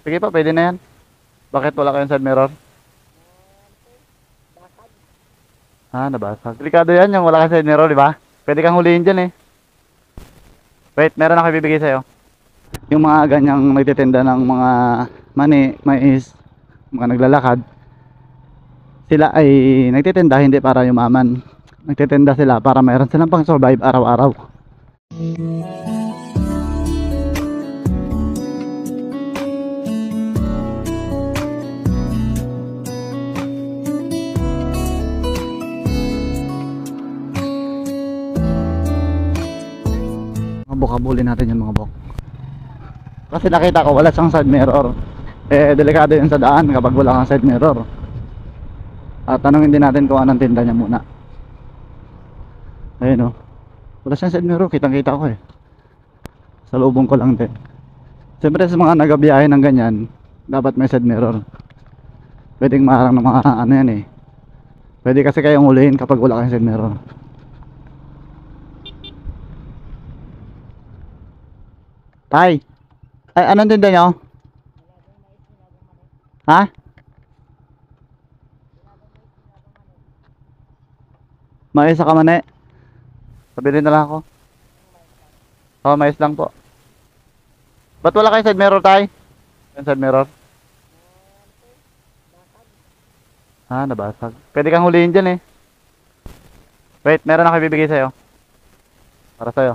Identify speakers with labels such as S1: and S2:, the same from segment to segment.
S1: Sige pa, pwede na yan. Bakit wala kayong side mirror? Nabasag. Delikado yan yung wala kang side mirror, di ba? Pwede kang huliin dyan eh. Wait, meron ako ibibigay sa'yo. Yung mga ganyang nagtitinda ng mga mani, mais, mga naglalakad, sila ay nagtitinda hindi para yumaman. Nagtitinda sila para mayroon silang pang survive araw-araw. Habulin natin yung mga bok. Kasi nakita ko wala siyang side mirror. Delikado yun sa daan kapag wala kang side mirror. At tanongin din natin kung anong tinda niya muna. Ayun o. Wala siyang side mirror, kitang kita ko eh. Sa lubong ko lang din. Siyempre sa mga nagabiyahe ng ganyan, dapat may side mirror. Pwedeng maharang ng mga ano yan eh. Pwede kasi kayong ulihin kapag wala kang side mirror. Tay, ay anong tinda nyo? Ha? Mais sa kamane. Pabili na lang ako. Mais lang po. Ba't wala kayo side mirror, tay? Yung side mirror? Nabasag. Pwede kang huliin dyan eh. Wait, meron ako ibibigay sa'yo. Para sa'yo.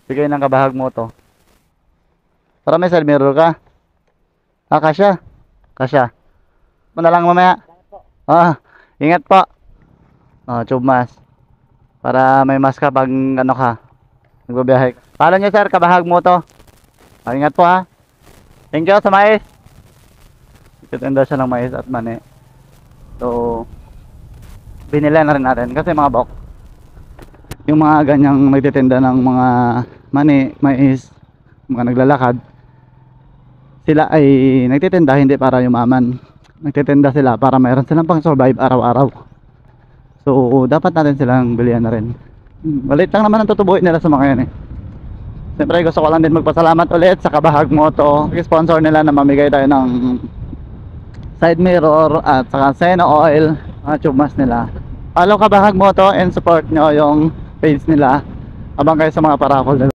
S1: Bigay ng kabahag mo to. Para may side mirror ka. Kasya. Kasya. Muna lang mamaya. Ingat po. Tube mask. Para may mask ka pag ano ka. Nagbabiyahe ka. Palo nyo sir, kabahag mo to. Ingat po ha. Thank you sa mais. Ititinda siya ng mais at mani. So, binila na rin natin. Kasi mga bok, yung mga ganyang nagtitinda ng mga mani, mais, mga naglalakad, sila ay nagtitinda hindi para yumaman. Nagtitinda sila para mayroon silang pang survive araw-araw. So dapat natin silang bilihan na rin. Malit lang naman ang tutubuin nila sa mga yan eh. Siyempre gusto ko lang din magpasalamat ulit sa Kabahag Moto, sponsor nila na mamigay tayo ng side mirror at saka Seno Oil, mga tube mask nila. Follow Kabahag Moto and support nyo yung page nila abang kayo sa mga paraffle nila.